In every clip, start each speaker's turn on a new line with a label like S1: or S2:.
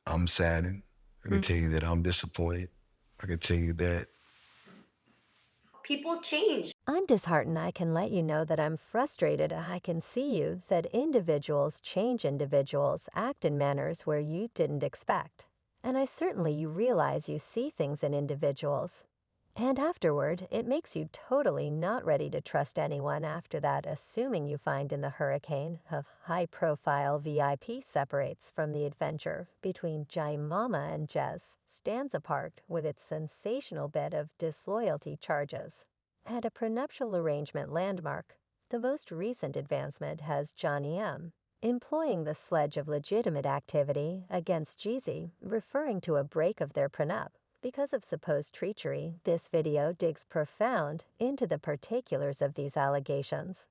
S1: I'm saddened. I can
S2: Mm.
S1: tell you that I'm disappointed. I can tell you that.
S2: People change.
S3: I'm disheartened. I can let you know that I'm frustrated. I can see you that individuals change, individuals act in manners where you didn't expect. And I certainly you realize you see things in individuals. And afterward, it makes you totally not ready to trust anyone after that, assuming you find in the hurricane of high-profile VIP separates from the adventure between Jai Mama and Jez stands apart with its sensational bit of disloyalty charges. At a prenuptial arrangement landmark, the most recent advancement has Johnny M. employing the sledge of legitimate activity against Jeezy, referring to a break of their prenup. Because of supposed treachery, this video digs profound into the particulars of these allegations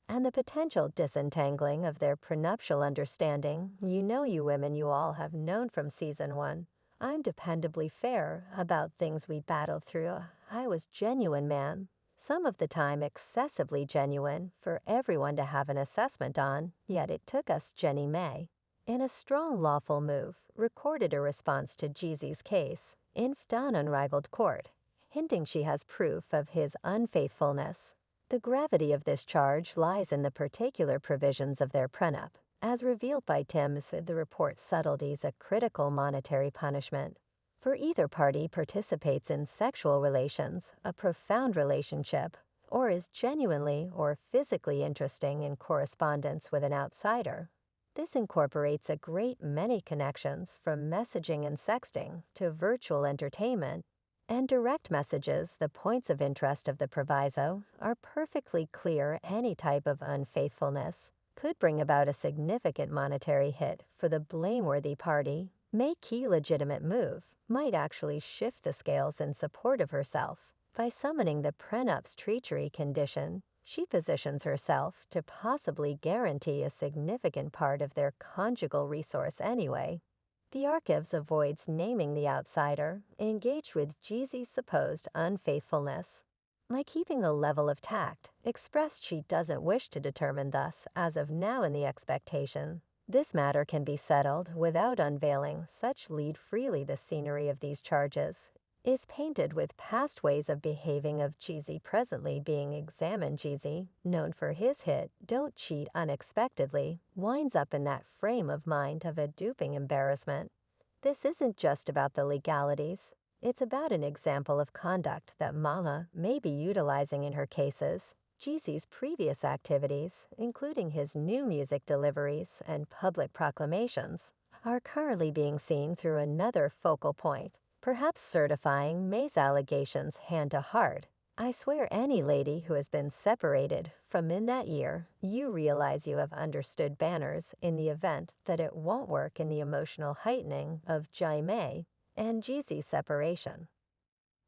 S3: and the potential disentangling of their prenuptial understanding. You know, you women, you all have known from season 1. I'm dependably fair about things we battled through. I was genuine, man. Some of the time excessively genuine for everyone to have an assessment on, yet it took us Jeannie Mai, in a strong lawful move, recorded a response to Jeezy's case, infed on unrivaled court, hinting she has proof of his unfaithfulness. The gravity of this charge lies in the particular provisions of their prenup. As revealed by Timms, the report's subtleties a critical monetary punishment. For either party participates in sexual relations, a profound relationship, or is genuinely or physically interesting in correspondence with an outsider. This incorporates a great many connections from messaging and sexting to virtual entertainment and direct messages. The points of interest of the proviso are perfectly clear. Any type of unfaithfulness could bring about a significant monetary hit for the blameworthy party. Make key legitimate move might actually shift the scales in support of herself. By summoning the prenup's treachery condition, she positions herself to possibly guarantee a significant part of their conjugal resource anyway. The archives avoids naming the outsider engaged with Jeezy's supposed unfaithfulness. By keeping a level of tact, expressed she doesn't wish to determine thus, as of now in the expectation. This matter can be settled without unveiling such lead freely. The scenery of these charges is painted with past ways of behaving of Jeezy presently being examined. Jeezy, known for his hit Don't Cheat Unexpectedly, winds up in that frame of mind of a duping embarrassment. This isn't just about the legalities. It's about an example of conduct that Mama may be utilizing in her cases. Jeezy's previous activities, including his new music deliveries and public proclamations, are currently being seen through another focal point, perhaps certifying May's allegations hand to heart. I swear any lady who has been separated from in that year, you realize you have understood banners in the event that it won't work in the emotional heightening of Jeannie Mai and Jeezy's separation.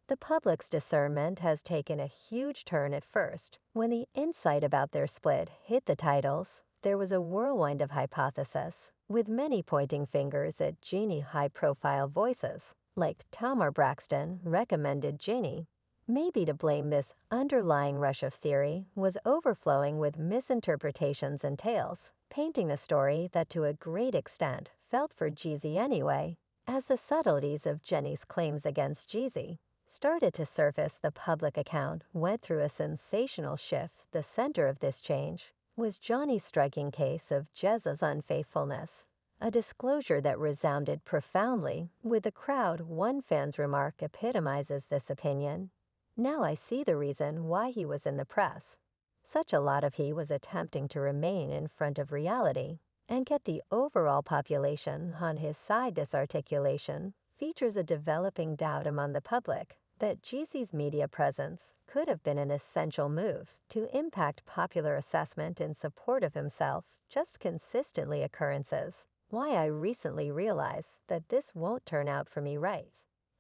S3: The public's discernment has taken a huge turn at first. When the insight about their split hit the titles, there was a whirlwind of hypothesis, with many pointing fingers at Jeannie. High-profile voices, like Tamar Braxton, recommended Jeannie. Maybe to blame. This underlying rush of theory was overflowing with misinterpretations and tales, painting a story that to a great extent felt for Jeezy anyway. As the subtleties of Jenny's claims against Jeezy started to surface, the public account went through a sensational shift. The center of this change was Johnny's striking case of Jez's unfaithfulness, a disclosure that resounded profoundly with the crowd. One fan's remark epitomizes this opinion. Now I see the reason why he was in the press. Such a lot of he was attempting to remain in front of reality and get the overall population on his side. This articulation features a developing doubt among the public that Jeezy's media presence could have been an essential move to impact popular assessment in support of himself. Just consistently occurrences. Why I recently realized that this won't turn out for me right.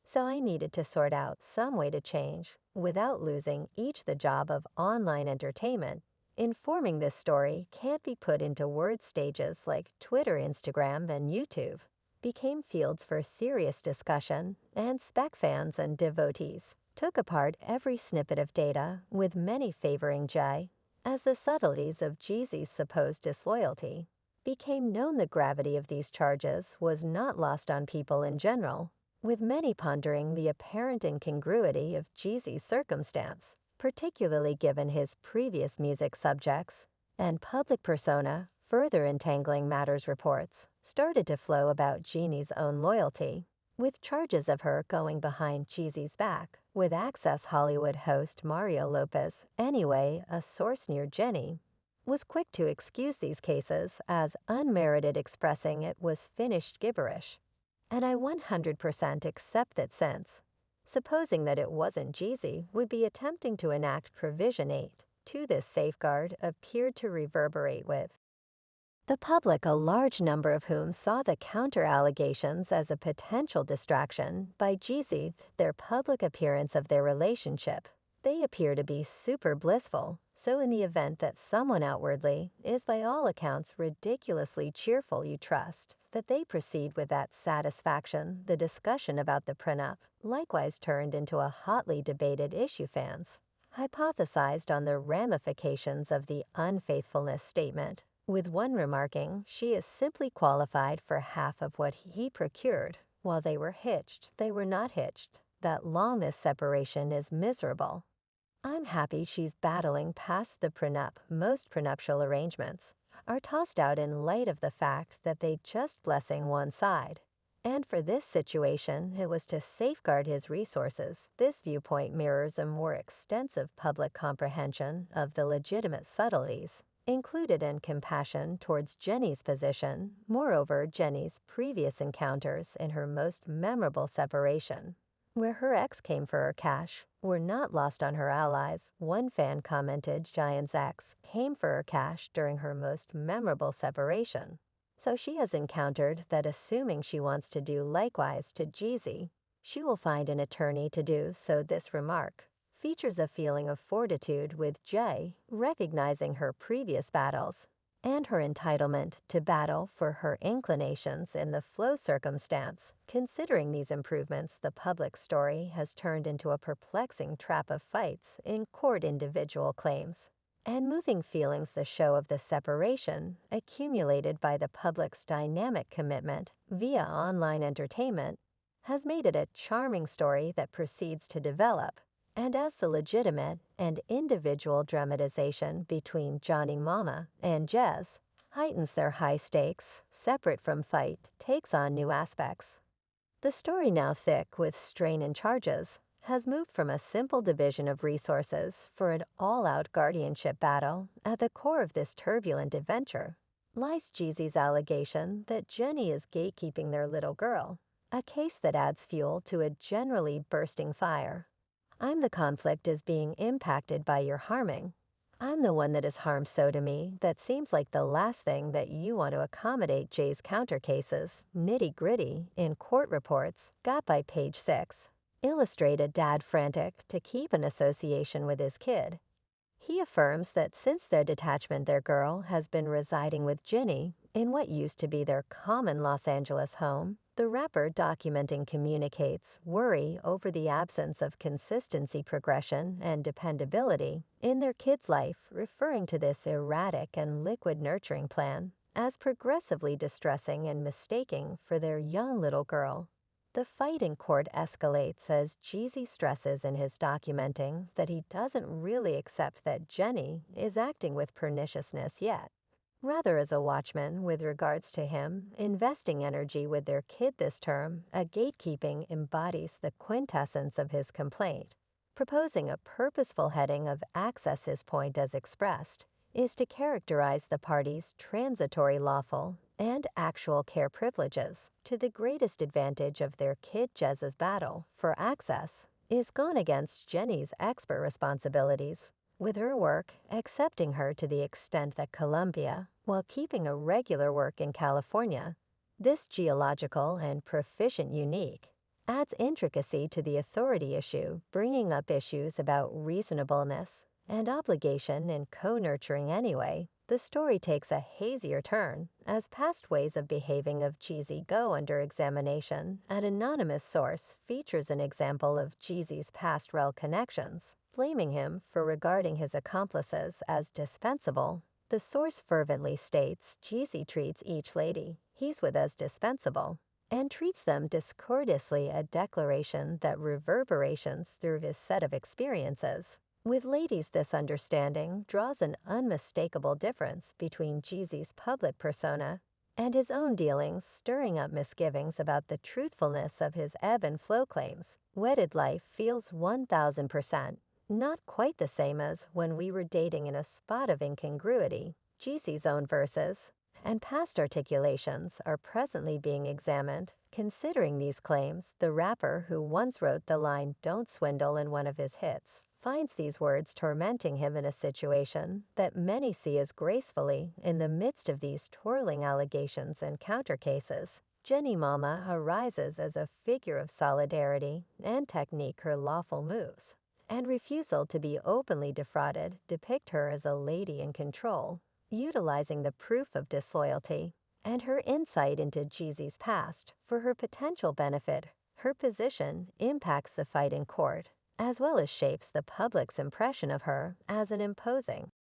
S3: So I needed to sort out some way to change without losing each the job of online entertainment. Informing this story can't be put into word. Stages like Twitter, Instagram, and YouTube became fields for serious discussion, and spec fans and devotees took apart every snippet of data, with many favoring Jai as the subtleties of Jeezy's supposed disloyalty Became known the gravity of these charges was not lost on people in general, with many pondering the apparent incongruity of Jeezy's circumstance, particularly given his previous music subjects and public persona. Further entangling matters, reports started to flow about Jeannie's own loyalty, with charges of her going behind Jeezy's back, with Access Hollywood host Mario Lopez. Anyway, a source near Jenny was quick to excuse these cases as unmerited, expressing it was finished gibberish. And I 100% accept that since, supposing that it wasn't Jeezy, would be attempting to enact Provision 8 to this safeguard appeared to reverberate with the public, a large number of whom saw the counter-allegations as a potential distraction by Jeezy, their public appearance of their relationship. They appear to be super blissful, so in the event that someone outwardly is by all accounts ridiculously cheerful, you trust that they proceed with that satisfaction. The discussion about the prenup likewise turned into a hotly debated issue. Fans hypothesized on the ramifications of the unfaithfulness statement, with one remarking she is simply qualified for half of what he procured. While they were hitched, they were not hitched. That long this separation is miserable. I'm happy she's battling past the prenup. Most prenuptial arrangements are tossed out in light of the fact that they just blessing one side. And for this situation, it was to safeguard his resources. This viewpoint mirrors a more extensive public comprehension of the legitimate subtleties included in compassion towards Jenny's position. Moreover, Jenny's previous encounters in her most memorable separation, where her ex came for her cash, were not lost on her allies. One fan commented Giant's ex came for her cash during her most memorable separation. So she has encountered that, assuming she wants to do likewise to Jeezy, she will find an attorney to do so. This remark features a feeling of fortitude with Jay, recognizing her previous battles and her entitlement to battle for her inclinations in the flow circumstance. Considering these improvements, the public story has turned into a perplexing trap of fights in court, individual claims, and moving feelings. The show of the separation, accumulated by the public's dynamic commitment via online entertainment, has made it a charming story that proceeds to develop. And as the legitimate and individual dramatization between Jeannie Mama and Jez heightens their high stakes, separate from fight, takes on new aspects. The story, now thick with strain and charges, has moved from a simple division of resources for an all-out guardianship battle. At the core of this turbulent adventure lies Jeezy's allegation that Jenny is gatekeeping their little girl, a case that adds fuel to a generally bursting fire. I'm the conflict is being impacted by your harming. I'm the one that is harmed, so to me, that seems like the last thing that you want to accommodate. Jay's counter cases, nitty-gritty, in court reports, got by page 6, illustrate a dad frantic to keep an association with his kid. He affirms that since their detachment, their girl has been residing with Ginny in what used to be their common Los Angeles home. The rapper, documenting, communicates worry over the absence of consistency, progression, and dependability in their kid's life, referring to this erratic and liquid nurturing plan as progressively distressing and mistaking for their young little girl. The fight in court escalates as Jeezy stresses in his documenting that he doesn't really accept that Jenny is acting with perniciousness yet, rather as a watchman with regards to him investing energy with their kid this term. A gatekeeping embodies the quintessence of his complaint, proposing a purposeful heading of access. His point, as expressed, is to characterize the parties' transitory lawful and actual care privileges to the greatest advantage of their kid. Jez's battle for access is gone against Jenny's expert responsibilities, with her work accepting her to the extent that Colombia, while keeping a regular work in California. This geological and proficient unique adds intricacy to the authority issue, bringing up issues about reasonableness and obligation in co-nurturing. Anyway, the story takes a hazier turn as past ways of behaving of Jeezy go under examination. An anonymous source features an example of Jeezy's past rel connections, blaming him for regarding his accomplices as dispensable The source fervently states Jeezy treats each lady he's with as dispensable and treats them discourteously, a declaration that reverberations through his set of experiences. With ladies, this understanding draws an unmistakable difference between Jeezy's public persona and his own dealings, stirring up misgivings about the truthfulness of his ebb and flow claims. Wedded life feels 1000% not quite the same as when we were dating, in a spot of incongruity. Jeezy's own verses and past articulations are presently being examined. Considering these claims, the rapper who once wrote the line "Don't swindle" in one of his hits finds these words tormenting him in a situation that many see as gracefully. In the midst of these twirling allegations and countercases, Jeannie Mai arises as a figure of solidarity and technique. Her lawful moves and refusal to be openly defrauded depict her as a lady in control, utilizing the proof of disloyalty and her insight into Jeezy's past for her potential benefit. Her position impacts the fight in court, as well as shapes the public's impression of her as an imposing,